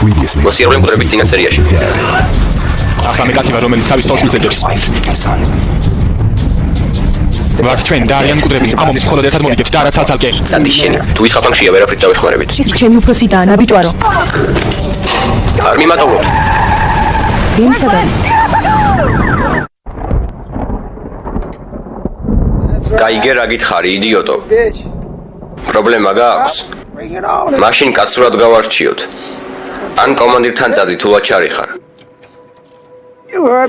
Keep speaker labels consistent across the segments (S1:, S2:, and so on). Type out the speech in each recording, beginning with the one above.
S1: მოსიარულე მკვლელობის წინა სერიაში.
S2: ახლა მე კაცი ვარ, რომელიც თავის თვალს უძედებს. ვარ ჩვენ და არიან მკვდრები, ამომის მხოლოდ ერთად მოვიგებთ და არა ცალ-ცალკე.
S1: სანდი შენი, თუ ის ხაფანგშია ვერაფრით დავეხმარებით.
S3: ჩემი უფროსიტაა, ნაბიჯვარო.
S1: არ მიმატოვოთ.
S3: ვინცად არის?
S1: გაიგე რა გითხარი, იდიოტო. პრობლემა გააქვს? მაშინ კაცურად გავარჩიოთ. ან კომანდირთან წადი თუ ლაჩარი ხარ.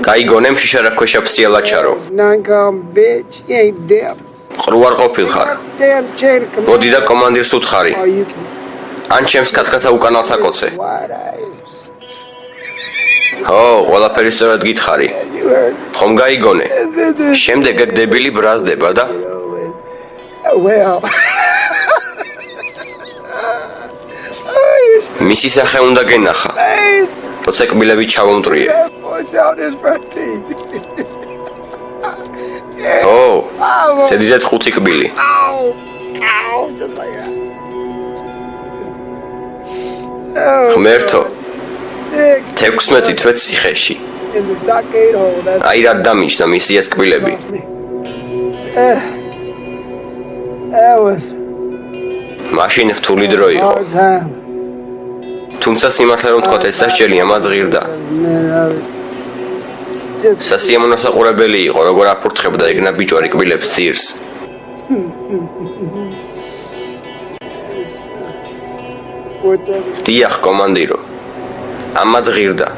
S1: გაიგონე მშიშარა ქვეშა ფსია ლაჩარო. ყრუ არ ყოფილ ხარ. მოდი და კომანდირს უთხარი. ან ჩემს კათხათა უკანალს აკოცე. ო, ყველაფერი სწორად გითხარი. ხომ გაიგონე? შემდეგ ეგ დებილი ბრაზდება და მისი სახე უნდა გენახა. როცა კბილები ჩავომტრიე. ო, ცედიზეთ 5 კბილი. ღმერთო, 16 თვე ციხეში. აი რა დამიჯდა მისიას კბილები. მაშინ რთული დრო იყო. თუმცა სიმართლე რომ თქვათ ეს სასჯელია მათ ღირდა. სასიამოვნო საყურებელი იყო, როგორ აფურთხებდა ეგ ნაბიჯვარი კბილებს ძირს. დიახ, კომანდირო. ამად ღირდა.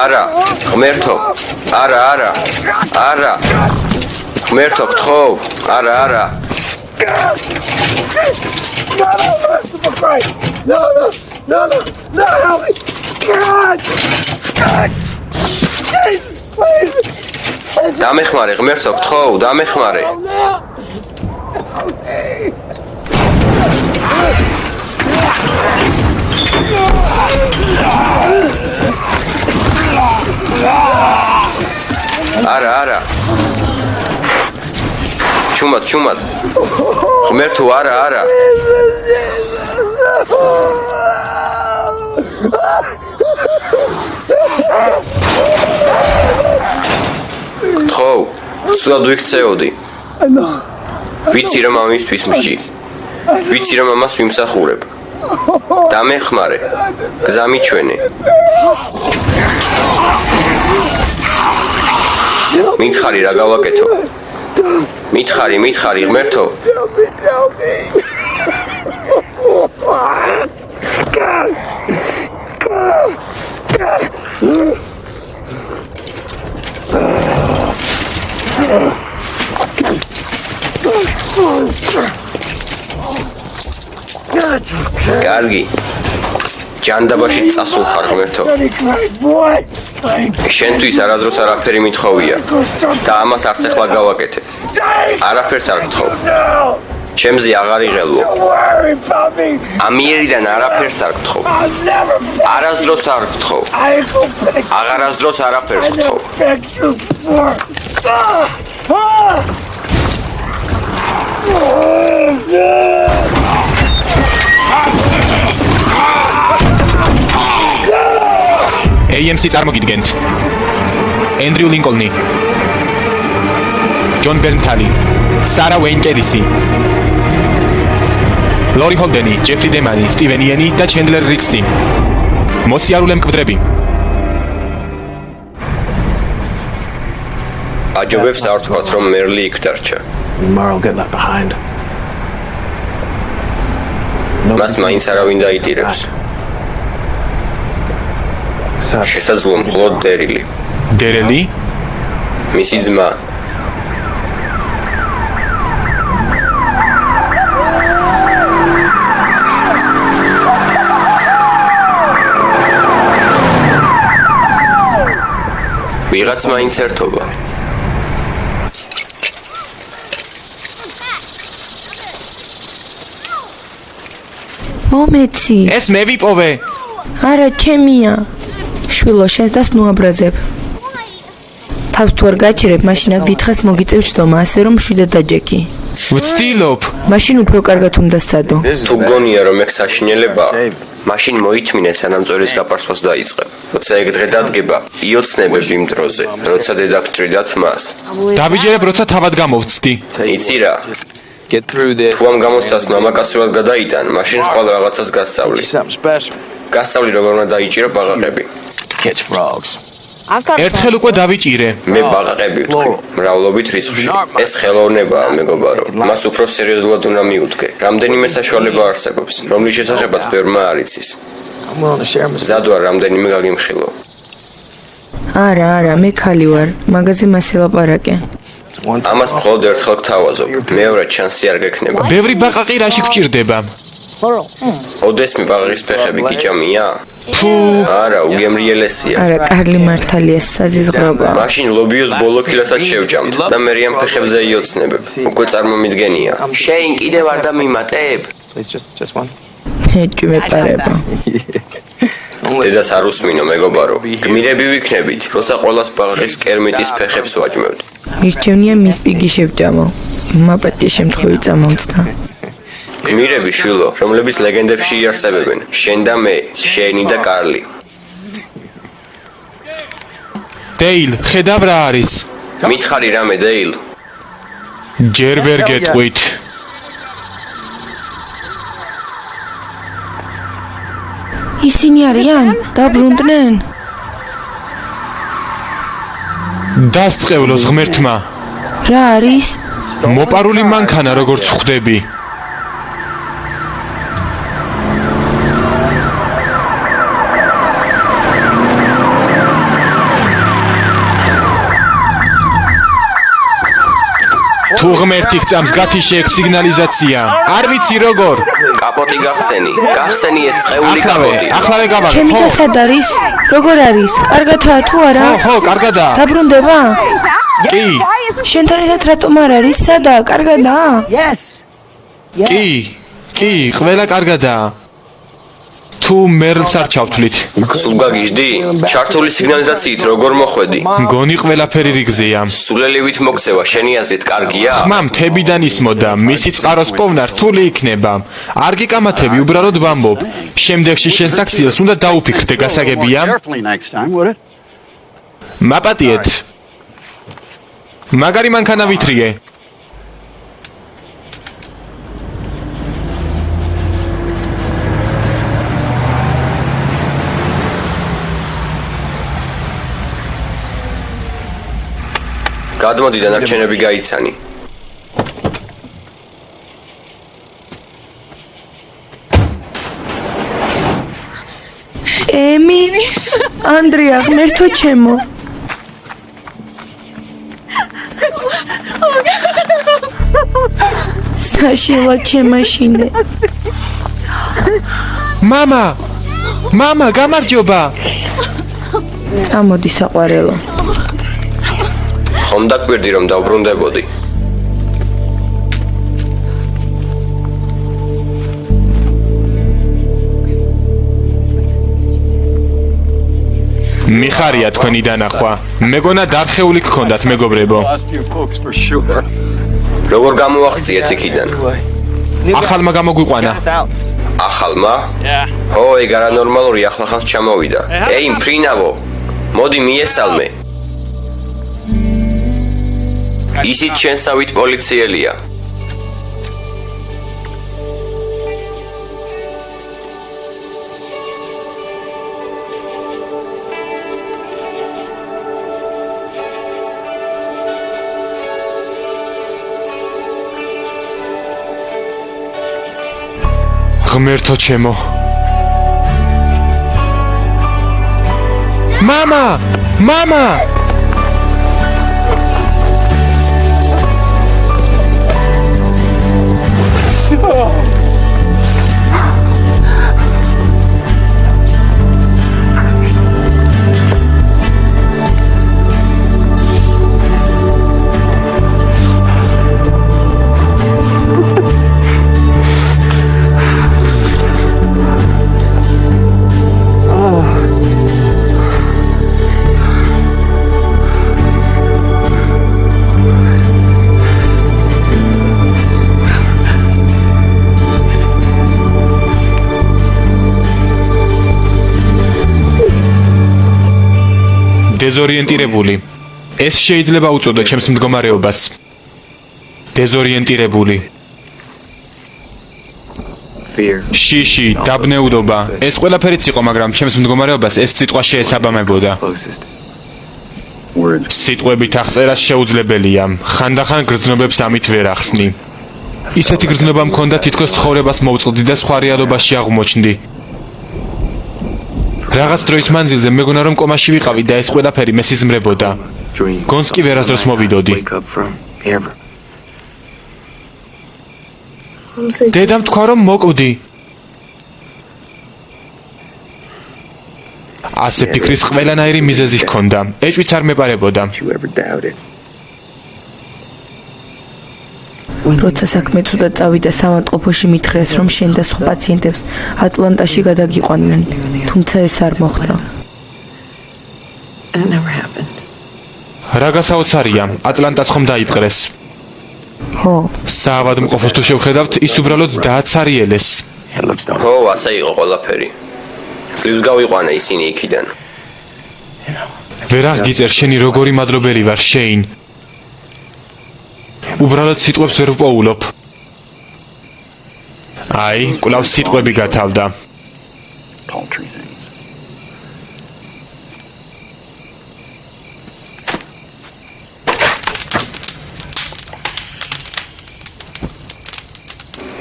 S1: არა, ღმერთო, არა, ღმერთო, გთხოვ, არა. დამეხმარე, ღმერთო, გთხოვ, დამეხმარე. არა. ჩუმად. ღმერთო, არა. გთხოვ, სულად ვიქცეოდი. ვიცი რომ ამისთვის მში. ვიცი რომ ამას ვიმსახურებ. დამეხმარე. გზა მიჩვენე. მითხარი რა გავაკეთო? მითხარი, ღმერთო. კარგი. ჯანდაბაში წასულ ხარ, ღმერთო. შენთვის არასდროს არაფერი მithოვია და ამას არც ახლა გავაკეთე. არაფერს არ გთხოვ. ჩემზე აღარ იღელვო. ამიერიდან არაფერს არ გთხოვ. არასდროს არ გთხოვ. აღარასდროს არაფერს გთხოვ.
S2: AMC წარმოგიდგენთ. ენდრიუ ლინკოლნი, ჯონ ბერნთალი, სარა უეინ კერისი, ლორი ჰოლდენი, ჯეფრი დემანი, სტივენ იენი და ჩენდლერ რიქსი. მოსიარულე მკვდრები.
S1: აჯობებს არ თქვათ რომ მერლი იქ დარჩა. მას მაინც არავინ დაიტირებს. შესაძლოა მხოლოდ დერილი.
S2: დერელი?
S1: მისი ძმა. ვიღაც მაინც ერთობა.
S4: ლომეცი.
S2: ეს მე ვიპოვე.
S4: არა, ჩემია. შვილო, შენს დას ნუ აბრაზებ. თავს თუ არ გაჩერებ, მაშინ აქ დიდხანს მოგიწევ ჩდომა, ასე რომ მშვიდად დაჯექი.
S2: ვცდილობ.
S4: მაშინ უფრო კარგად უნდა სცადო.
S1: თუ გონია რომ ეგ საშინელებაა, მაშინ მოითმინე სანამ წვერის გაპარსვას დაიწყებ. როცა ეგ დღე დადგება, იოცნებებ იმ დროზე, როცა დედა გჭირდათ მას.
S2: დავიჯერებ, როცა თავად გამოვცდი.
S1: იცი რა? თუ ამ გამოცდას მამაკაცურად გადაიტან, მაშინ ხვალ რაღაცას გასწავლი. გასწავლი როგორ უნდა დაიჭირო ბაყაყები.
S2: ერთხელ უკვე დავიჭირე.
S1: მე ბაყაყები ვთქვი, მრავლობით რიცხვში. ეს ხელოვნებაა, მეგობარო. მას უფრო სერიოზულად უნდა მიუდგე. რამდენიმე საშუალება არსებობს, რომლის შესახებაც ბევრმა არ იცის. მზად ვარ რამდენიმე გაგიმხილო.
S4: არა, მე ხალი ვარ. მაგაზე მასე ლაპარაკე.
S1: ამას მხოლოდ ერთხელ გთავაზობ. მეორედ შანსი არ გექნება.
S2: ბევრი ბაყაყი რაში გვჭირდება?
S1: ოდესმე ბაყაყის ფეხები გიჭამია?
S2: ფუ,
S1: არა, უგემრიელესია.
S4: არა, კარლი მართალია, საზიზღრობა.
S1: მაშინ ლობიოს ბოლო ქილასაც შევჭამთ და მე რიან ფეხებზე იოცნებებ. უკვე წარმომიდგენია. შენ კიდევ არ დამიმატებ?
S4: ეჭვი მეპარება.
S1: დედას არ უსმინო, მეგობარო. გმირები ვიქნებით, როცა ყოველას ბაყაყის კერმიტის ფეხებს ვაჭმევთ.
S4: მირჩევნია მის პიგი შევჭამო. მაპატია შემთხვევით წამოვწდა.
S1: გმირები შვილო, რომლებიც ლეგენდებში იარსებებენ. შენ და მე, შენი და კარლი.
S2: დეილ, ხედავ რა არის?
S1: მითხარი რამე, დეილ?
S2: ჯერ ვერ გეტყვით.
S4: ისინი არიან? დაბრუნდნენ?
S2: დასწყევლოს ღმერთმა.
S4: რა არის?
S2: მოპარული მანქანა როგორც ხვდები. თუ ღმერთი გწამს გათიშექ სიგნალიზაცია. არ ვიცი როგორ.
S1: კაპოტი გახსენი. გახსენი ეს წეული კაპოტი.
S2: ახლა გავაგე.
S4: ჩემი და სად არის? როგორ არის? კარგადაა თუ არა?
S2: ხო, კარგადაა.
S4: დაბრუნდება?
S2: კი,
S4: შენთან ერთად რატომ არ არის? სადაა? კარგადაა?
S2: კი, ყველა კარგადაა. თუ მერლს არ ჩავთვლით.
S1: სულ გაგიჟდი? ჩართული სიგნალიზაციით როგორ მოხვედი?
S2: მგონი ყველაფერი რიგზეა.
S1: სულელივით მოქცევა შენი აზრით კარგია?
S2: ხმა მთებიდან ისმოდა, მისი წყაროს პოვნა რთული იქნება. არ გიკამათები, უბრალოდ ვამბობ. შემდეგში შენს აქციას უნდა დაუფიქრდე, გასაგებია? მაპატიეთ. მაგარი მანქანა ვითრიე.
S1: გადმოდი დანარჩენები გაიცანი.
S4: ემი, ანდრია, ღმერთო ჩემო. საშილა ჩემაშინე.
S2: მამა, გამარჯობა.
S4: წამოდი საყვარელო.
S1: ხომ დაკვირდი რომ დავბრუნდებოდი?
S2: მიხარია თქვენი დანახვა. მეგონა დარხეული გქონდათ, მეგობრებო.
S1: როგორ გამოახციეთ იქიდან?
S2: ახალმა გამოგვიყვანა.
S1: ახალმა? ჰო, ეგ არანორმალური ახლახანს ჩამოვიდა. ეი, მფრინავო. მოდი მიესალმე. ისიც შენსავით პოლიციელია.
S2: ღმერთო ჩემო. მამა! დეზორიენტირებული. ეს შეიძლება უწოდო ჩემს მდგომარეობას. დეზორიენტირებული. შიში, დაბნეულობა. ეს ყველაფერიც იყო, მაგრამ ჩემს მდგომარეობას ეს სიტყვა შეესაბამებოდა. სიტყვებით აღწერა შეუძლებელია. ხანდახან გრძნობებს ამით ვერ ახსნი. ისეთი გრძნობა მქონდა, თითქოს ცხოვრებას მოვწყდი და სხვა რეალობაში აღმოჩნდი. რაღაც დროის მანძილზე მეგონა რომ კომაში ვიყავი და ეს ყველაფერი მესიზმრებოდა. გონს კი ვერასდროს მოვიდოდი. დედამ თქვა რომ მოკვდი. ასე ფიქრის ყველანაირი მიზეზი ჰქონდა. ეჭვიც არ მეპარებოდა.
S4: როცა საქმე ცუდად წავიდა, სამავტყოფოში მითხრეს, რომ შენ და სხვა პაციენტებს ატლანტაში გადაგიყვანენ, თუმცა ეს არ მოხდა.
S2: რა გასაოცარია, ატლანტაც ხომ დაიპყრეს.
S4: ხო,
S2: საავადმყოფოს თუ შევხედავთ, ის უბრალოდ დააცარიელეს.
S1: ხო, ასე იყო ყველაფერი. წლებს გავიყვანა ისინი იქიდან.
S2: ვერ აღგიწერ შენი როგორი მადლობელი ვარ, შეინ. უბრალოდ სიტყვებს ვერ ვპოულობ. აი, კვლავ სიტყვები გათავდა.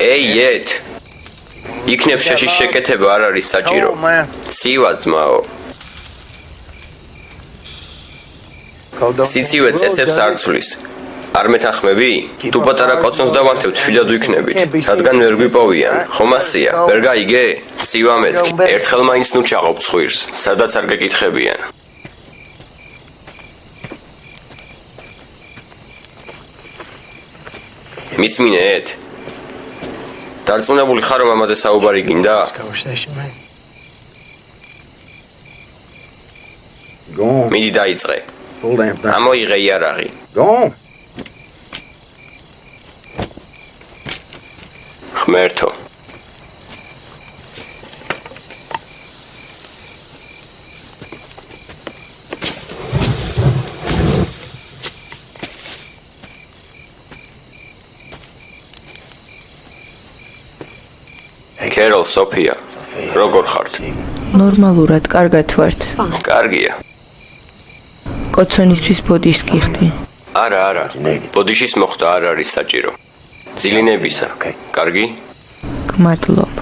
S1: ეი, ეთ. იქნებ შეშის შეკეთება არ არის საჭირო. ცივა ძმაო. სიცივე წესებს არ ცვლის. არ მეთანხმები? თუ პატარა კოცონს დავანთებთ, შვიდად ვიქნებით. რადგან ვერ გვიპოვიან. ხომ ასია? ვერ გაიგე? ცივა მეთქი. ერთხელ მაინც ნუ ჩაღობ ცხვირს, სადაც არ გეკითხებიან. მისმინე ეთ. დარწმუნებული ხარ რომ ამაზე საუბარი გინდა? მიდი დაიწყე. ამოიღე იარაღი. ხმერთო. კეროლ, სოფია, როგორ ხართ?
S4: ნორმალურად, კარგად ვართ.
S1: კარგია.
S4: კოცონისთვის ბოდიშს გიხდი.
S1: არა, ბოდიშის მოხდა არ არის საჭირო. ძილინებისა. კარგი?
S4: გმადლობ.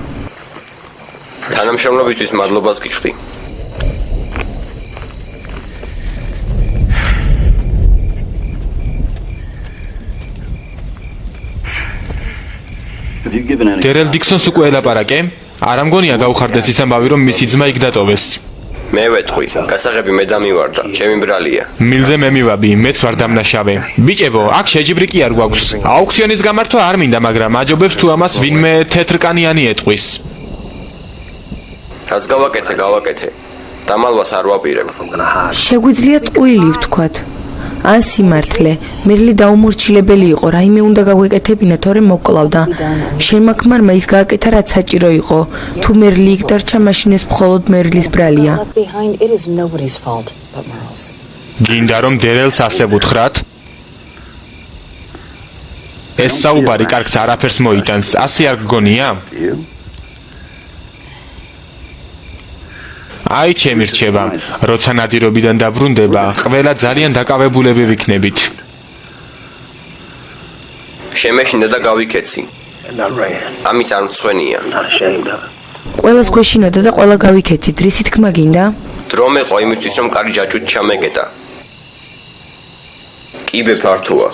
S1: თანამშრომლობისთვის მადლობას გიხდი.
S2: დერელ დიქსონს უკვე ელაპარაკე? არ ამგონია გაუხარდეს ის ამბავი, რომ მისი ძმა იქ დატოვეს.
S1: მე ვეთყვი, გასაღები მე დამივარდა, ჩემი ბრალია.
S2: მილზე მე მივაბი, მეც ვარ დამნაშავე. ბიჭებო, აქ შეჯიბრი კი არ გვაქვს. აუქციონის გამართვა არ მინდა, მაგრამ აჯობებს თუ ამას ვინმე თეთრკანიანი ეტყვის.
S1: რაც გავაკეთე. დამალვას არ ვაპირებ.
S4: შეგვიძლია ტყუილი ვთქვათ. ან სიმართლე, მერლი დაუმორჩილებელი იყო, რაიმე უნდა გაგვეკეთებინა, თორემ მოკლავდა. შენმა ქმარმა ის გააკეთა, რაც საჭირო იყო. თუ მერლი იქ დარჩა, მაშინ ეს მხოლოდ მერლის ბრალია.
S2: გინდა რომ დერელს ასე ვუთხრათ? ეს საუბარი კარგს არაფერს მოიტანს, ასე არ გგონია? აი ჩემი რჩება, როცა ნადირობიდან დაბრუნდება, ყველა ძალიან დაკავებულები ვიქნებით.
S1: შემეშინდა და გავიქეცი. ამის არ მწვენია.
S4: ყველას გვეშინოდა და ყველა გავიქეცით, რისი თქმა გინდა?
S1: დრომე ყო იმისთვის რომ კარი ჯაჭვით ჩამეკეტა. კიბე ფართოა.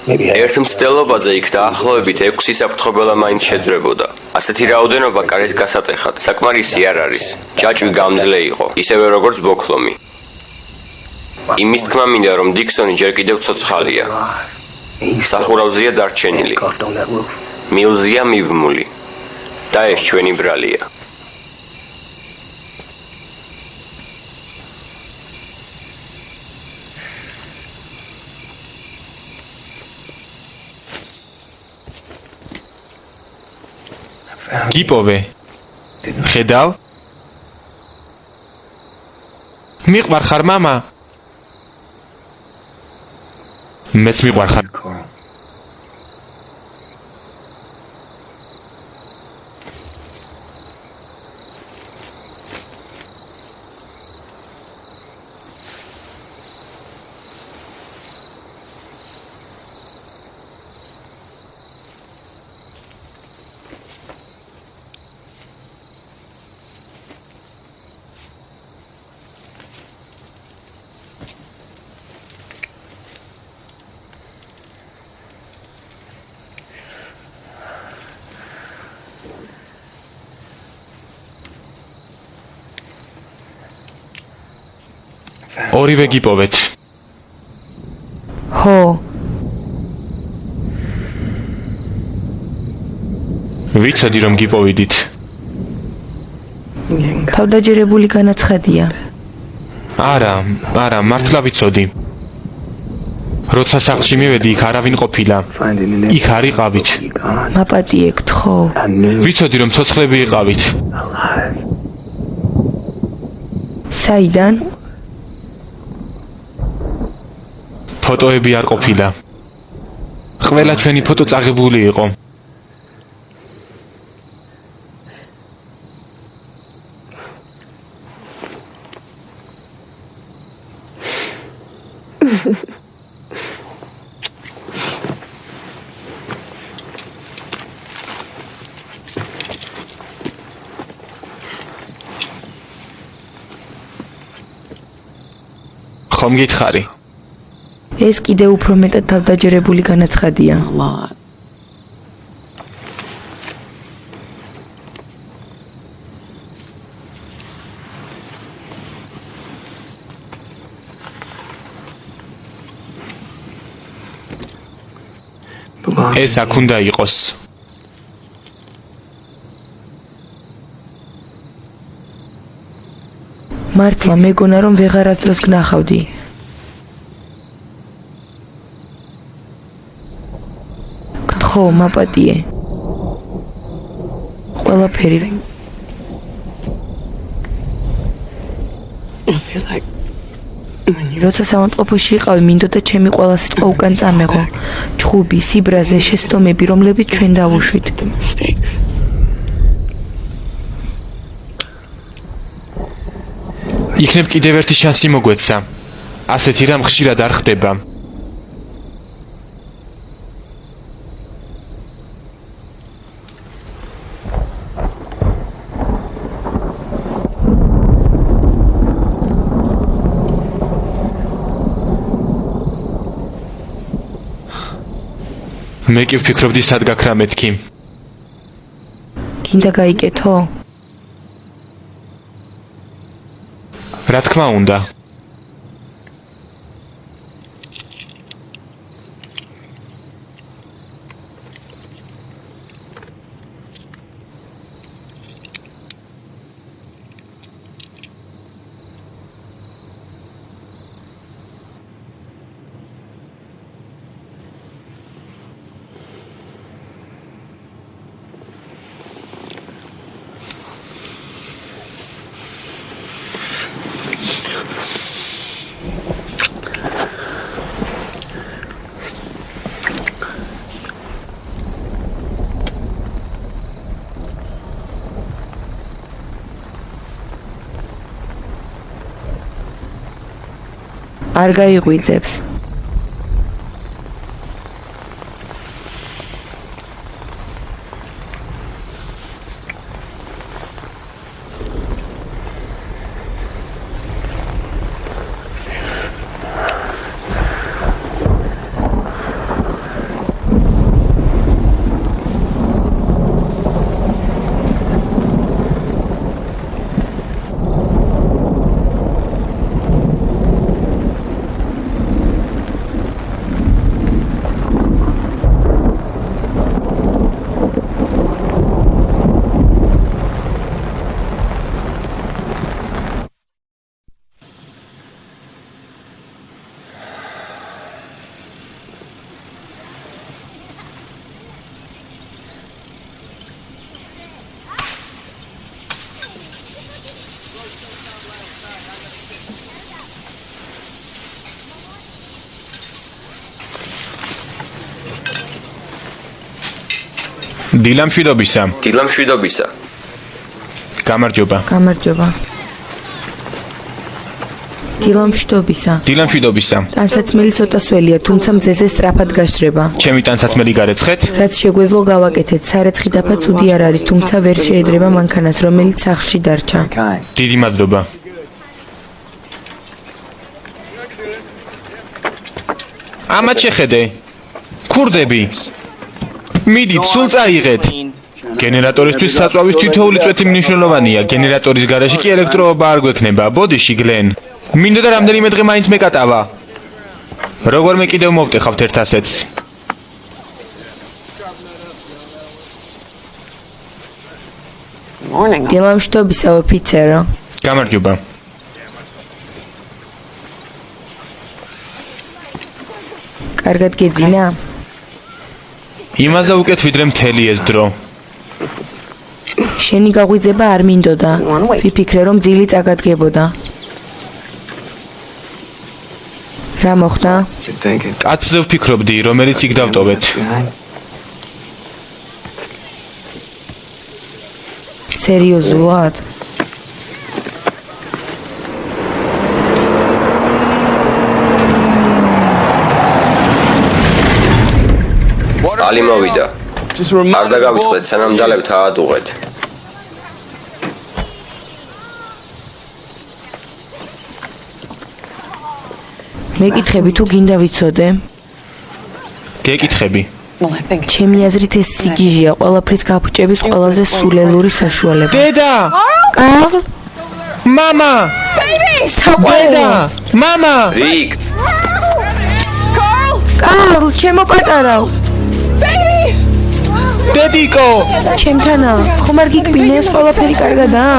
S1: ერთ მცდელობაზე იქ დაახლოებით 6 საფრთხობელა მაინც შეძრებოდა. ასეთი რაოდენობა კარის გასატეხად საკმარისი არ არის. ჯაჭვი გამძლე იყო, ისევე როგორც ბოქლომი. იმის თქმა მინდა რომ დიქსონი ჯერ კიდევ ცოცხალია. სახურავზეა დარჩენილი. მილზეა მიბმული. და ეს ჩვენი ბრალია.
S2: გიპოვე. ხედავ? მიყვარ ხარ მამა? მეც მიყვარ ხარ. ორივე გიპოვეთ.
S4: ხო,
S2: ვიცოდი რომ გიპოვიდით.
S4: თავდაჯერებული განაცხადია.
S2: არა, მართლა ვიცოდი. როცა სახლში მივედი, იქ არავინ ყოფილა. იქ არ იყავით.
S4: მაპატიეკთ, ხო?
S2: ვიცოდი რომ ცოცხლები იყავით.
S4: საიდან?
S2: ფოტოები არ ყოფილა. ყველა ჩვენი ფოტო წაღებული იყო. ხომ გითხარი?
S4: ეს კიდე უფრო მეტად თავდაჯერებული განაცხადია.
S2: ეს აქ უნდა იყოს.
S4: მართლა მეგონა რომ ვეღარასდროს გნახავდი. ხო, მაპატიე. ყველაფერი. როცა სამწყობოში იყავი, მინდოდა ჩემი ყველა სიტყვა უკან წამეღო. ჩხუბი, სიბრაზე, შეცდომები, რომლებიც ჩვენ დავუშვით.
S2: იქნებ კიდევ ერთი შანსი მოგვეცა. ასეთი რამ ხშირად არ ხდება. მე კი ვფიქრობდი სად გაქრა მეთქი.
S4: გინდა გაიკეთო?
S2: რა თქმა უნდა.
S4: არ გაიღვიძებს.
S2: დილა მშვიდობისა.
S1: დილა მშვიდობისა.
S2: გამარჯობა.
S4: გამარჯობა. დილა მშვიდობისა.
S2: დილა მშვიდობისა.
S4: ტანსაცმელი ცოტა სველია, თუმცა მზეზე სწრაფად გასჭრება.
S2: ჩემი ტანსაცმელი გარეცხეთ?
S4: რაც შეგვეძლო გავაკეთეთ, სარეცხი დაფა ცუდი არ არის, თუმცა ვერ შეედრება მანქანას, რომელიც სახლში დარჩა.
S2: დიდი მადლობა. ამათ შეხედე. ქურდები. მიდით, სულ წაიღეთ. გენერატორისთვის საწვავის თითოეული წვეთი მნიშვნელოვანია. გენერატორის გარეშე კი ელექტროობა არ გვექნება. ბოდიში, გლენ. მინდოდა რამდენიმე დღე მაინც მეკატავა. როგორ მე კიდევ მოვტეხავთ ერთ ასეთს.
S4: დილა მშვიდობისა, ოფიცერო.
S2: გამარჯობა.
S4: კარგად გეძინა?
S2: იმაზე უკეთ ვიდრე მთელი ეს დრო.
S4: შენი გაღვიძება არ მინდოდა. ვიფიქრე რომ ძილი წაგადგებოდა. რა მოხდა?
S2: კაცზე ვფიქრობდი, რომელიც იქ დავტოვეთ.
S4: სერიოზულად?
S1: წყალი მოვიდა. არ დაგავიწყდეთ, სანამ დალებთ აადუღეთ.
S4: მეკითხები თუ გინდა ვიცოდე?
S2: გეკითხები.
S4: ჩემი აზრით ეს სიგიჟეა, ყველაფრის გაფუჭების ყველაზე სულელური საშუალება.
S2: დედა!
S4: კარლ?
S2: მამა! დედა! მამა!
S1: რიკ,
S4: კარლ, ჩემო პატარავ.
S2: დედიკო!
S4: ჩემთანა, ხომ არ გიკბინეს ყველაფერი კარგადაა?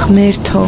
S4: ღმერთო.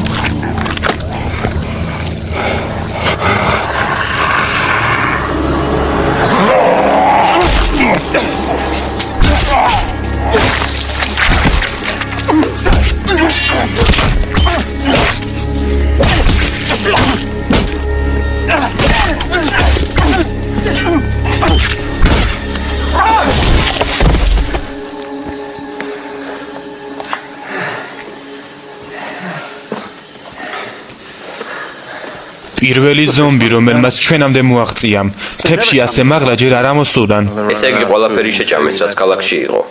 S2: პირველი ზომბი, რომელმაც ჩვენამდე მოაღწია. მთებში ასე მაღლა ჯერ არ ამოსულან.
S1: ესე იგი ყველაფერი შეჭამეს, რაც ქალაქში იყო.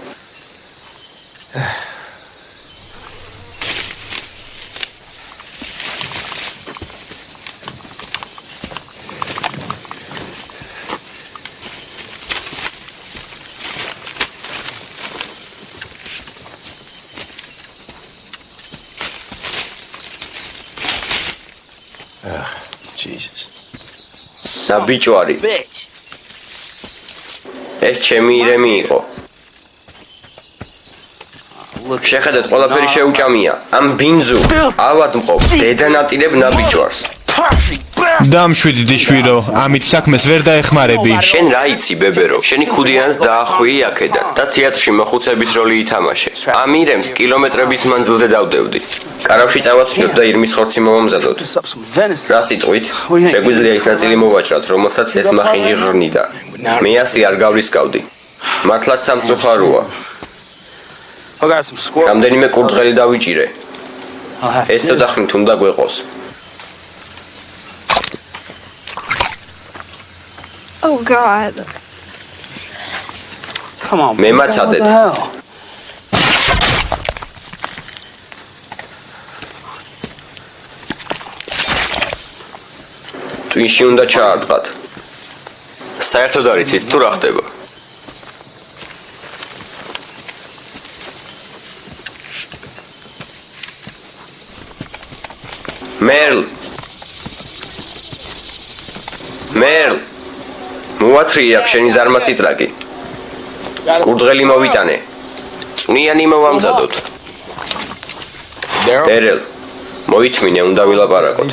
S1: საბიჭვარი. ეს ჩემი ირემი იყო. შეხედეთ, ყველაფერი შეუჭამია. ამ ბინძუ ავადმყოფ დედანატირებ ნაბიჯვარს.
S2: დამშვიდ დიშვირო, ამით საქმეს ვერ დაეხმარები.
S1: შენ რა იცი, ბებერო? შენი ქუდიანად დაახვიე აქედან და თეატრში მოხუცების როლი ითამაშე. ამ ირემს კილომეტრების მანძილზე დავდევდი. კარავში წავაცვლოთ და ირმის ხორცი მოვამზადოთ. რა სიტყვით? შეგვიძლია ის ნაწილი მოვაჭრათ, რომელსაც ეს მახინჯი ღრნიდა. მე ასე არ გავრისკავდი. მართლაც სამწუხაროა. რამდენიმე კურდღელი დავიჭირე. ეს ცოტა ხნით უნდა გვეყოს.
S5: Oh God.
S6: Come on.
S1: მე მაცადეთ. twin-ში უნდა ჩაარტყათ. საერთოდ არ იცით თუ რა ხდება? მერლ მოათრიე აქ შენი ზარმაცი ტრაკი. კურდღელი მოვიტანე. წვნიანი მოვამზადოთ. დერელ მოითმინე, უნდა ვილაპარაკოთ.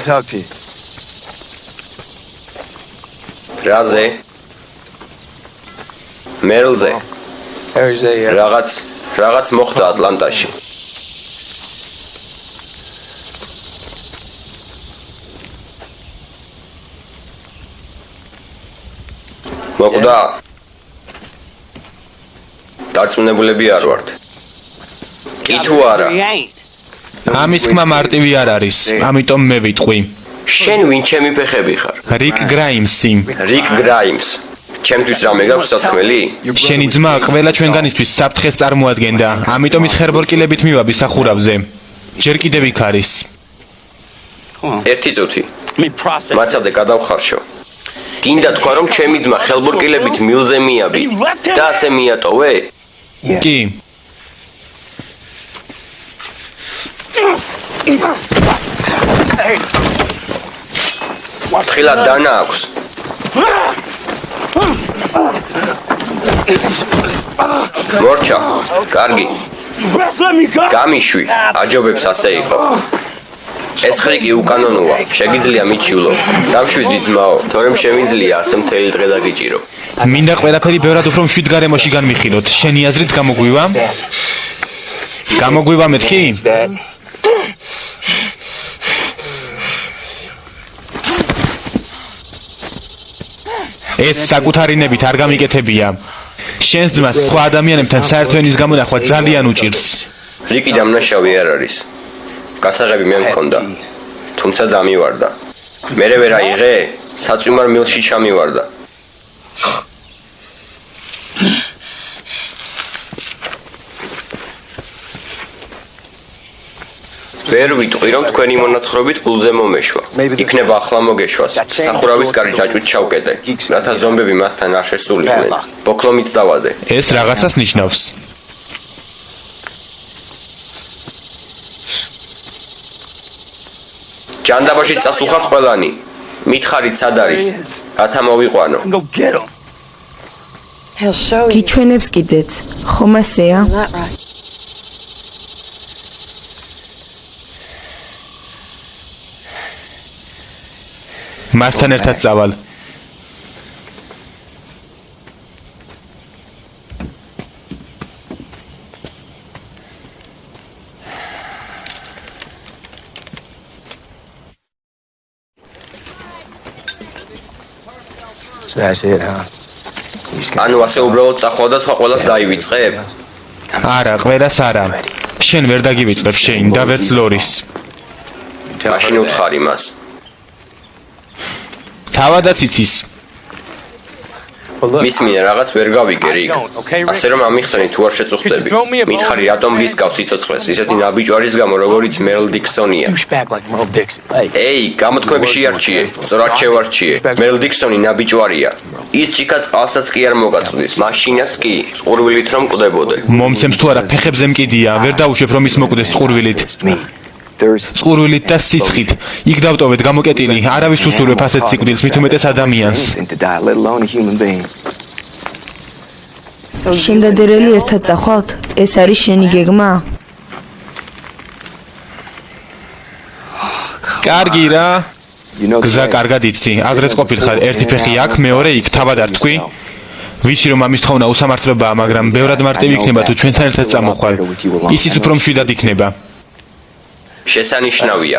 S1: რაზე? მერლზე. რაღაც მოხდა ატლანტაში. მოკვდა? დარწმუნებულები არ ვართ. კი თუ არა?
S2: ამის თქმა მარტივი არ არის, ამიტომ მე ვიტყვი.
S1: შენ ვინ ჩემი ფეხები ხარ?
S2: რიკ გრაიმსი.
S1: რიკ გრაიმს. ჩემთვის რამე გაქვს სათქმელი?
S2: შენი ძმა ყველა ჩვენგანისთვის საფრთხეს წარმოადგენდა, ამიტომ ის ხერბორკილებით მივაბი სახურავზე. ჯერ კიდევ იქ არის.
S1: ერთი წუთი. მაცადე გადავხარშო. გინდა თქვა რომ ჩემი ძმა ხერბორკილებით მილზე მიაბი და ასე მიატოვე?
S2: კი.
S1: თხილად დანა აქვს. მორჩა, კარგი. გამიშვი, აჯობებს ასე იყო. ეს ხრიკი უკანონოა, შეგიძლია მიჩივლო. დამშვიდი ძმაო, თორემ შემიძლია ასე მთელი დღე დაგიჭირო.
S2: მინდა ყველაფერი ბევრად უფრო მშვიდ გარემოში განვიხილოთ. შენი აზრით გამოგვივა? გამოგვივა მეთქი? ეს საკუთარინებით არ გამიკეთებია. შენს ძმას სხვა ადამიანებთან საერთო ენის გამონახვა ძალიან უჭირს.
S1: რიკი დამნაშავე არ არის. გასაღები მე მქონდა. თუმცა დამივარდა. მერე ვერ აიღე? საწვიმარ მილში ჩამივარდა. ვერ ვიტყვი რომ თქვენი მონათხრობით გულზე მომეშვა. იქნება ახლა მოგეშვას. სახურავის კარი ჯაჭვით ჩავკეტე, რათა ზომბები მასთან არ შესულიყვნენ. ბოკლომიც დავადე.
S2: ეს რაღაცას ნიშნავს.
S1: ჯანდაბაში წასულხართ ყველანი. მითხარით სად არის? რათა მოვიყვანო.
S4: გიჩვენებს კიდეც. ხომ ასეა?
S2: მასთან ერთად წავალ.
S1: ანუ ასე უბრალოდ წახვალ და სხვა ყველას დაივიწყებ?
S2: არა, ყველას არა. შენ ვერ დაგივიწყებ შენ და ვერც ლორის.
S1: მაშინ უთხარი მას.
S2: თავადაც იცის.
S1: მისმინე რაღაც ვერ გავიგე რიგ. ასე რომ ამიხსენი თუ არ შეწუხდები. მითხარი რატომ ვისკავს სიცოცხლეს ისეთი ნაბიჯვარის გამო როგორიც მერლ დიქსონია. ეი, გამოთქმები შეარჩიე. სწორად შევარჩიე. მერლ დიქსონი ნაბიჯვარია. ის ჭიქა წყალსაც კი არ მოგაწვდის. მაშინაც კი წყურვილით რომ მკვდებოდე.
S2: მომცემს თუ არა ფეხებზე მკიდია, ვერ დაუშვებ რომ ის მოკდეს წყურვილით. წყურვილით და სიცხით. იქ დავტოვეთ გამოკეტილი, არავის უსურვებ ასეთ სიკვდილს, მით უმეტეს ადამიანს.
S4: შენ და დერელი ერთად წახვალთ? ეს არის შენი გეგმა?
S2: კარგი რა. გზა კარგად იცი, ადრეც ყოფილხარ, ერთი ფეხი აქ, მეორე იქ, თავად არ თქვი? ვიცი რომ ამის თხოვნა უსამართლობაა, მაგრამ ბევრად მარტივი იქნება თუ ჩვენთან ერთად წამოხვალ. ისიც უფრო მშვიდად იქნება.
S1: შესანიშნავია.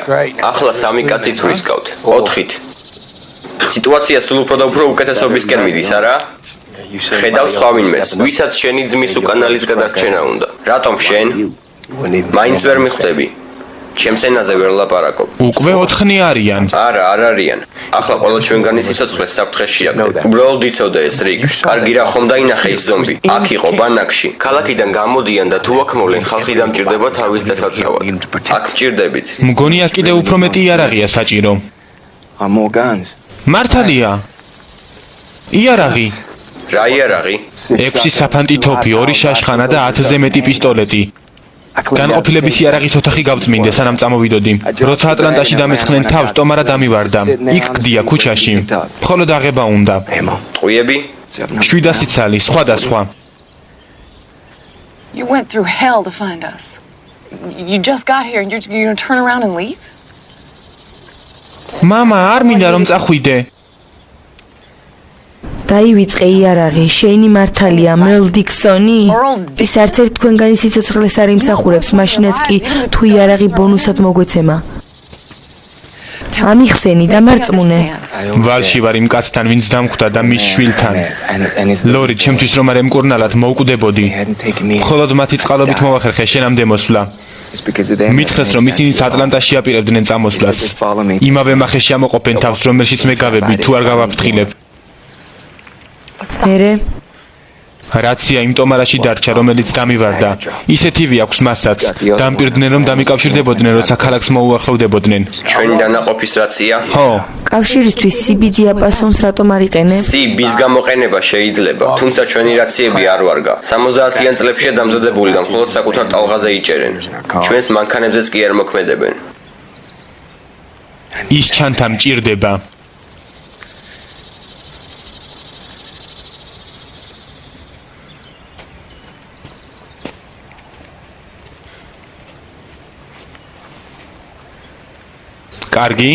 S1: ახლა სამი კაცი თუ ისკავთ. 4-ით. სიტუაცია სულ უფრო და უფრო უკეთესობისკენ მიდის, არა? ხედავს სხვა ვინმეს, ვისაც შენი ძმის უკანალის გადარჩენა უნდა. რატომ შენ? მაინც ვერ მიხვდები. ჩემს ენაზე ვერ ლაპარაკობ.
S2: უკვე 4 არიან.
S1: არა, არ არიან. ახლა ყველა ჩვენგანი სიცოცხლეს საფრთხეში აქვს. უბრალოდ იცოდე ეს რიგ. კარგი რა ხომ დაინახე ის ზომბი. აქ იყო ბანაკში. ქალაქიდან გამოდიან და თუ აქ მოვლენ, ხალხი დამჭირდება თავის დასაცავად. აქ მჭირდებით.
S2: მგონი აქ კიდევ უფრო მეტი იარაღია საჭირო. მართალია. იარაღი.
S1: რა იარაღი?
S2: 6 საფანტი თოფი, 2 შაშხანა და 10-ზე მეტი პისტოლეტი. განყოფილების იარაღის ოთახი გავწმინდე, სანამ წამოვიდოდი. როცა ატლანტაში დამესხნენ თავს, ტომარა დამივარდა. იქ გდია ქუჩაში. მხოლოდ აღება უნდა.
S1: ტყვიები?
S2: 700 ცალი, სხვადასხვა.
S6: You went through hell to find us. You just got here and you're going to turn around and leave?
S2: მამა, არ მინდა რომ წახვიდე.
S4: დაივიწყე იარაღი, შეინი მართალია, მელ დიქსონი. ის არც ერთ თქვენგანი სიცოცხლეს არ იმსახურებს, მაშინაც კი თუ იარაღი ბონუსად მოგვეცემა. ამიხსენი და მარწმუნე.
S2: ვალში ვარ იმ კაცთან, ვინც დამხვდა და მის შვილთან. ლორი, ჩემთვის რომ არ ემკურნალად მოვკვდებოდი. მხოლოდ მათი წყალობით მოვახერხე შენამდე მოსვლა. მითხრეს რომ ისინიც ატლანტაში აპირებდნენ წამოსვლას. იმავე მახეში ამოყოფენ თავს, რომელშიც მე გავები, თუ არ გავაფრთხილებ.
S4: მერე
S2: რაცია იმ ტომარაში დარჩა, რომელიც დამივარდა. ისეთივე აქვს მასაც. დამპირდნენ რომ დამიკავშირდებოდნენ, როცა ქალაქს მოუახლოვდებოდნენ.
S1: ჩვენი დანაყოფის რაცია?
S2: ხო,
S4: კავშირისთვის CB დიაპაზონს რატომ არ იყენებ?
S1: CB-ს გამოყენება შეიძლება, თუმცა ჩვენი რაციები არ ვარგა. 70-იან წლებშია დამზადებული და მხოლოდ საკუთარ ტალღაზე იჭერენ. ჩვენს მანქანებზეც კი არ მოქმედებენ.
S2: ის ჩანთა მჭირდება. კარგი.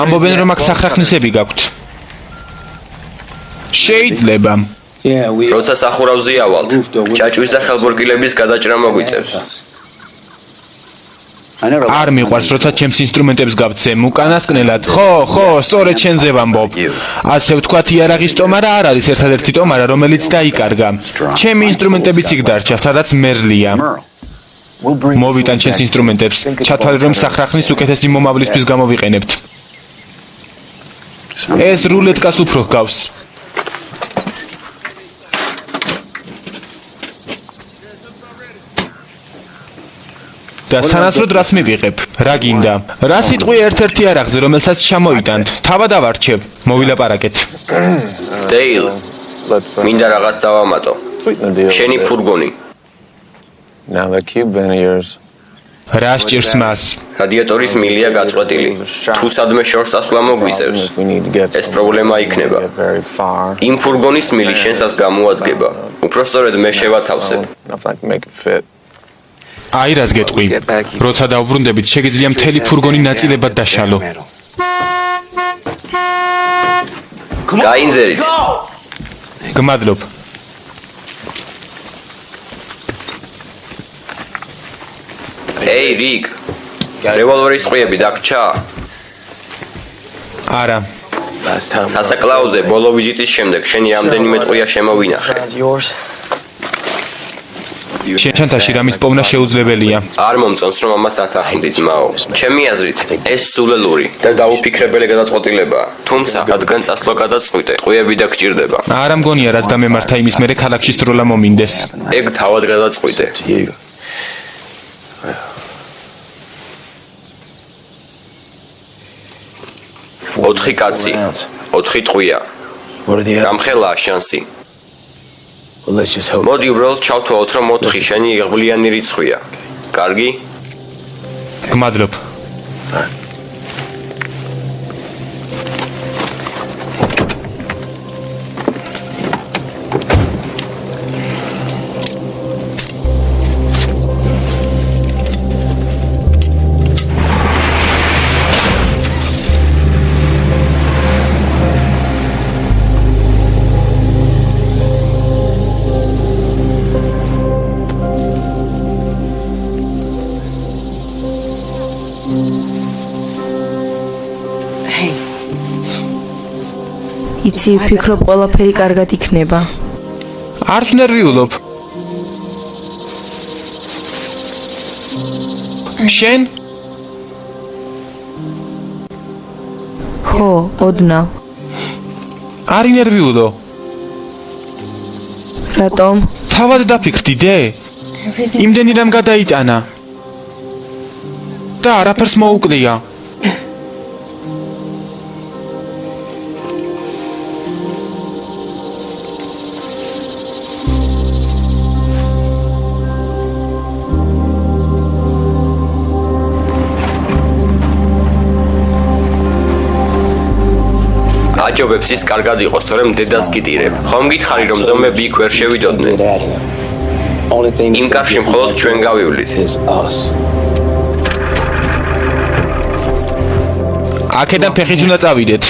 S2: ამბობენ რომ აქ სახრახნისები გაქვთ. შეიძლება.
S1: როცა სახურავზე ავალთ, ჭაჭვის და ხელბორგილების გადაჭრა მოგვიწევს.
S2: არ მიყვარს, როცა ჩემს ინსტრუმენტებს გავცემ უკანასკნელად. ხო, სწორედ შენზე ვამბობ. ასე ვთქვათ, იარაღის ტომარა არ არის ერთადერთი ტომარა, რომელიც დაიკარგა. ჩემი ინსტრუმენტებიც იქ დარჩა, სადაც მერლია. მოვიტან ჩემს ინსტრუმენტებს. ჩათვალე რომ სახრახნის უკეთესი მომავლისთვის გამოვიყენებთ. ეს რულეტკას უფრო ჰგავს. და სანაცვლოდ რას მივიღებ? რა გინდა? რა სიტყვი ერთ-ერთი არახზე, რომელსაც ჩამოიტანთ? თავად ავარჩევ. მოვილაპარაკეთ.
S1: დეილ, მინდა რაღაც დავამატო. შენი ფურგონი.
S2: რა სჭირს მას?
S1: რადიატორის მილია გაწყვეტილი. თუ სადმე შორს წასვლა მოგვიწევს, ეს პრობლემა იქნება. იმ ფურგონის მილი შენსას გამოადგება. უпростоრედ მე შევათავსებ.
S2: აი რას გეტყვი. როცა დავბრუნდებით, შეგიძლია მთელი ფურგონი ნაწილებად დაშალო.
S1: გაინძერით.
S2: გმადლობ.
S1: ეი, რიგ. რევოლვერის ტყვიები დაგრჩა?
S2: არა.
S1: სასაკლაოზე ბოლო ვიზიტის შემდეგ შენი რამდენიმე ტყვია შემოვინახე.
S2: შენ ჩანთაში რამის პოვნა შეუძლებელია.
S1: არ მომწონს რომ ამას დათანხმდი ძმაო. ჩემი აზრით, ეს სულელური და დაუფიქრებელი გადაწყვეტილებაა. თუმცა, რადგან წასვლა გადაწყვიტე, ტყვიები დაგჭირდება.
S2: არა მგონია რაც დამემართა იმის მერე ქალაქში სროლა მომინდეს.
S1: ეგ თავად გადაწყვიტე. 4 კაცი, 4 ტყვია. რამხელაა შანსი. მოდი უბრალოდ ჩავთვალოთ რომ 4 შენი იღბლიანი რიცხვია. კარგი?
S2: გმადლობ.
S4: იცი, ვფიქრობ ყველაფერი კარგად იქნება.
S2: არ ნერვიულობ. შენ?
S4: ხო, ოდნავ.
S2: არ ინერვიულო.
S4: რატომ?
S2: თავად დაფიქრდიდე? იმდენი რამ გადაიტანა. და არაფერს მოუკლია.
S1: აჭობებს ის კარგად იყოს, თორემ დედას გიტირებ. ხომ გითხარი რომ ზომები იქ ვერ შევიდოდნენ? იმ კარში მხოლოდ ჩვენ გავივლით.
S2: აქედან ფეხით უნდა წავიდეთ.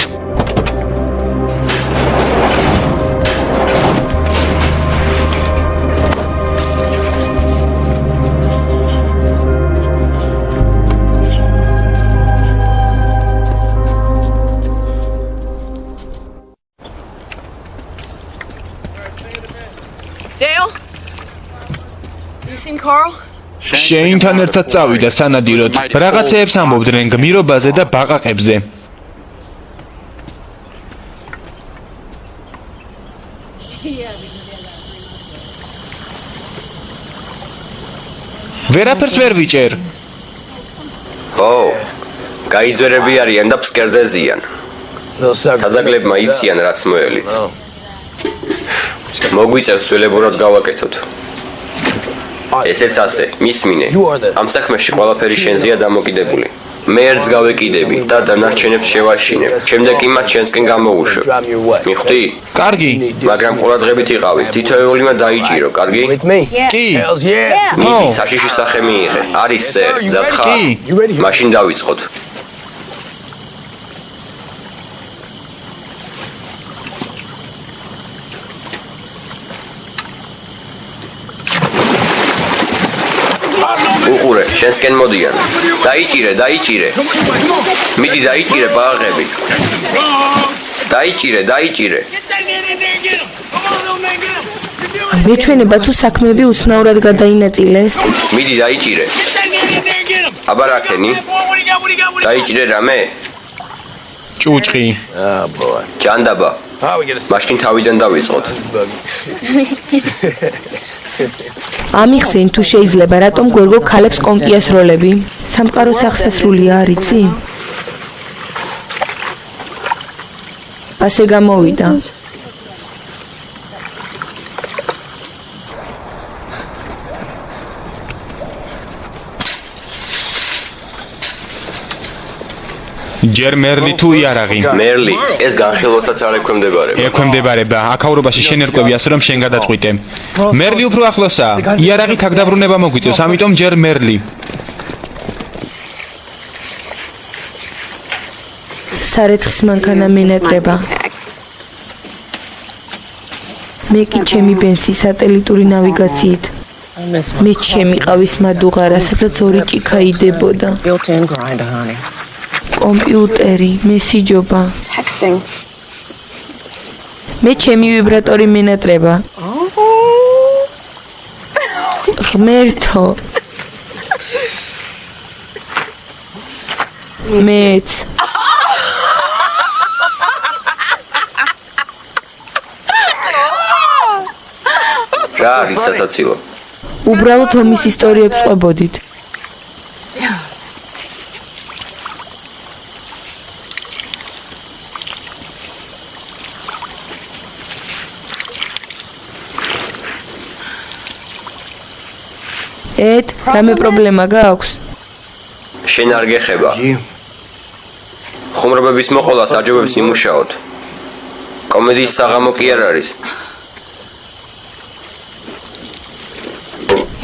S5: Dale? You seen Carl?
S2: შეინთან ერთად წავიდა სანადიროდ. რაღაცეებს ამბობდნენ გმირობაზე და ბაყაყებზე. ვერაფერს ვერ ვიჭერ.
S1: ო, გაიძვერები არიან და ფსკერზე ზიან. საზაგლებმა იციან რაც მოელით. მოგვიწევს სულებურად გავაკეთოთ. ესეც ასე, მისმინე. ამ საქმეში ყველაფერი შენზეა დამოკიდებული. მე ერთს გავეკიდები და დანარჩენებს შევაშინებ. შემდეგ კი მათ შენსკენ გამოვუშვებ. მიხვდი?
S2: კარგი.
S1: მაგრამ ყურადღებით იყავი. თითოეულმა დაიჭირო, კარგი?
S2: კი.
S1: მიდი საშიში სახე მიიღე. არის სერ, მზად ხარ? მაშინ დავიწყოთ. უყურე, შენსკენ მოდიან. დაიჭირე. მიდი დაიჭირე ბაღები. დაიჭირე.
S4: მეჩვენება თუ საქმეები უცნაურად გადაინაწილეს?
S1: მიდი დაიჭირე. აბარაკენი. დაიჭირე რამე?
S2: ჭუჭყი.
S1: ჯანდაბა. მაშინ თავიდან დავიწყოთ.
S4: ამიხსენ თუ შეიძლება რატომ გვერგო ქალებს კონკიას როლები? სამყარო სახსასრულია არიცი? ასე გამოვიდა.
S2: ჯერ მერლი თუ იარაღი.
S1: მერლი, ეს განხილვასაც არ ექვემდებარება.
S2: ექვემდებარება. აქაურობაში შენ ერკვევი ასე რომ შენ გადაწყვიტე. მერლი უფრო ახლოსაა. იარაღით აქ დაბრუნება მოგვიწევს, ამიტომ ჯერ მერლი.
S4: სარეცხის მანქანა მენატრება. მე კი ჩემი ბენსი სატელიტური ნავიგაციით. მე ჩემი ყავის მადუღარა, სადაც ორი ჭიქა იდებოდა. კომპიუტერი, მესიჯობა. მე ჩემი ვიბრატორი მენატრება. ღმერთო. მეც.
S1: რა არის სასაცილო?
S4: უბრალოდ ომის ისტორიებს ყვებოდით. რამე პრობლემა გაქვს?
S1: შენ არ გეხება. ხუმრობების მოყოლას აჯობებს იმუშაოთ. კომედიის საღამო კი არ არის.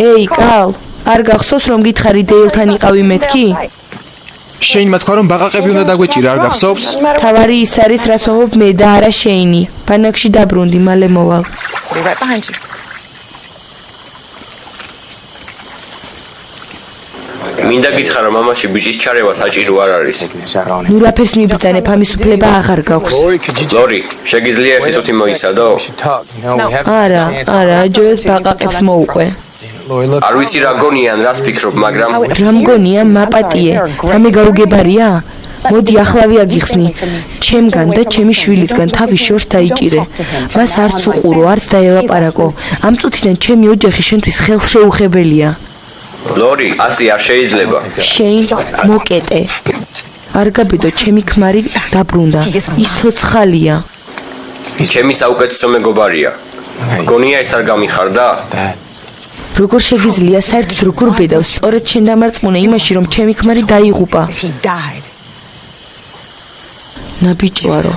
S4: ეი, კალ, არ გახსოვს რომ გითხარი დეილთან იყავი მეთქი?
S2: შეინმა თქვა რომ ბაყაყები უნდა დაგვეჭირა, არ გახსოვს?
S4: თავარი ის არის, რას ვამბობ მე და არა შეინი. ბანაკში დაბრუნდი, მალე მოვალ.
S1: მინდა გითხრა რომ მამაში ბიჭის ჩარევა საჭირო არ არის.
S4: ნუ რაფერს მიბრძანებ, ამის უფლება აღარ გაქვს.
S1: ლორი, შეგიძლია ერთი წუთი მოიცადო?
S4: არა, ჯოეს ბაყაყებს მოუყვე.
S1: არ ვიცი რა გონიან, რას ფიქრობ, მაგრამ
S4: რა მგონია, მაპატიე, რამე გაუგებარია? მოდი ახლავე აგიხსნი. ჩემგან და ჩემი შვილისგან თავის შორს დაიჭირე. მას არც უყურო, არც დაელაპარაკო. ამ წუთიდან ჩემი ოჯახი შენთვის ხელშეუხებელია.
S1: ლორი, ასე არ შეიძლება.
S4: შეინ, მოკეტე. არ გაბედო, ჩემი ქმარი დაბრუნდა. ის ცოცხალია.
S1: ჩემი საუკეთესო მეგობარია. გონია ეს არ გამიხარდა?
S4: როგორ შეგიძლია საერთოდ როგორ ბედავს სწორედ შენ დამარწმუნე იმაში რომ ჩემი ქმარი დაიღუპა. ნაბიჯვარო.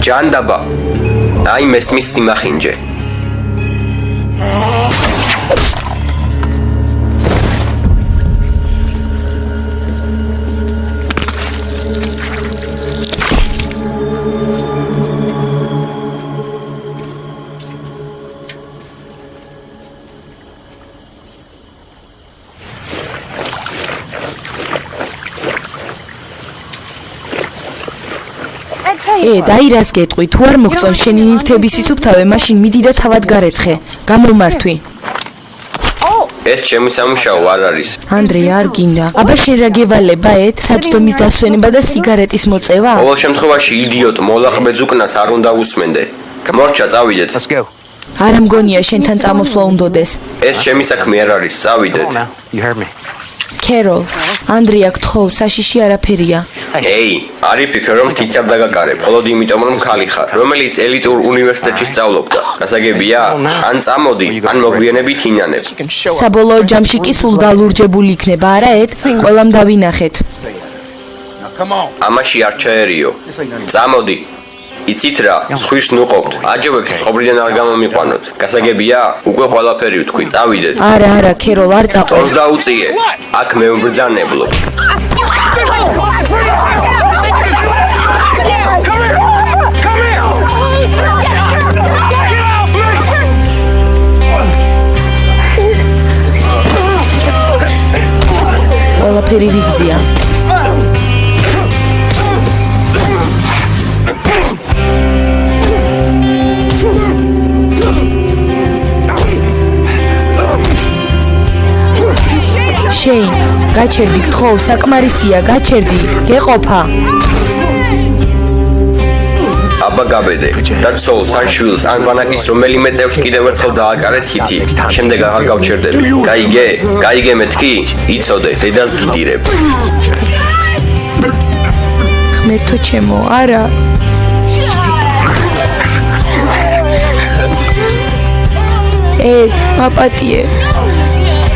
S1: ჯანდაბა. აი მესმის სიმახინჯე.
S4: დაი რას გეტყვი, თუ არ მოგწონ შენი ნივთების სისუფთავე, მაშინ მიდი და თავად გარეცხე. გამომართვი.
S1: ეს ჩემი სამუშაო არ არის.
S4: ანდრე, არ გინდა. აბა შენ რა გევალება ეთ? სადდომის დასვენება და სიგარეტის მოწევა?
S1: ყოველ შემთხვევაში იდიოტ მოლაყბე ზუკნას არ უნდა უსმენდე. მორჩა, წავიდეთ.
S4: არა მგონია შენთან წამოსვლა უნდოდეს.
S1: ეს ჩემი საქმე არ არის, წავიდეთ.
S4: ქეროლ, ანდრია გთხოვ, საშიში არაფერია.
S1: ეი, არი ფიქრე რომ თიცად დაგაკარებ, მხოლოდ იმიტომ რომ ხალი ხარ, რომელიც ელიტურ უნივერსიტეტში სწავლობდა. გასაგებია? ან წამოდი, ან მოგვიანებით ინანებ.
S4: საბოლოო ჯამში კი სულ გალურჯებული იქნება, არა ეთ? ყველამ დავინახეთ.
S1: ამაში არ ჩაერიო. წამოდი. იცით რა, სხვის ნუყოფთ. აჯობებთ ცხოვრიდან არ გამომიყვანოთ. გასაგებია? უკვე ყველაფერი ვთქვი, წავიდეთ.
S4: არა, ქეროლ, არ წაყვე.
S1: თავს დაუწიე. აქ მე ვბრძანებლობ.
S4: ყველაფერი რიგზია. შეინ, გაჩერდი, გთხოვ, საკმარისია, გაჩერდი, გეყოფა.
S1: აბა გაბედე და ცოლს ან შვილს ან ბანაკის რომელიმე წევს კიდევ ერთხელ დააკარეთ თითი. შემდეგ აღარ გავჩერდები. გაიგე? გაიგე მეთქი? იცოდე, დედას გიდირებ.
S4: ღმერთო ჩემო, არა. მაპატიე.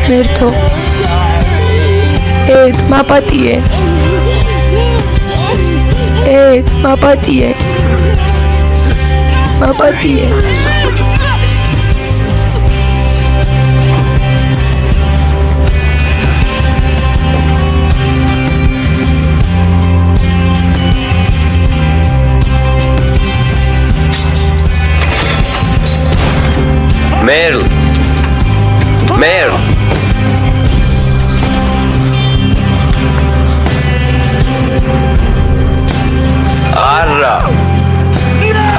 S4: ღმერთო. მაპატიე. მაპატიე. მაპატიე.
S1: მერლ.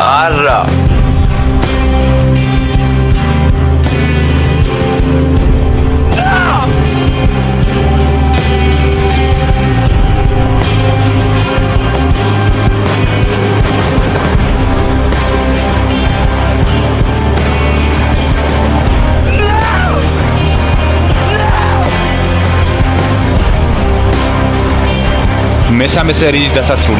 S1: არა.
S2: მესამე სერიის დასასრული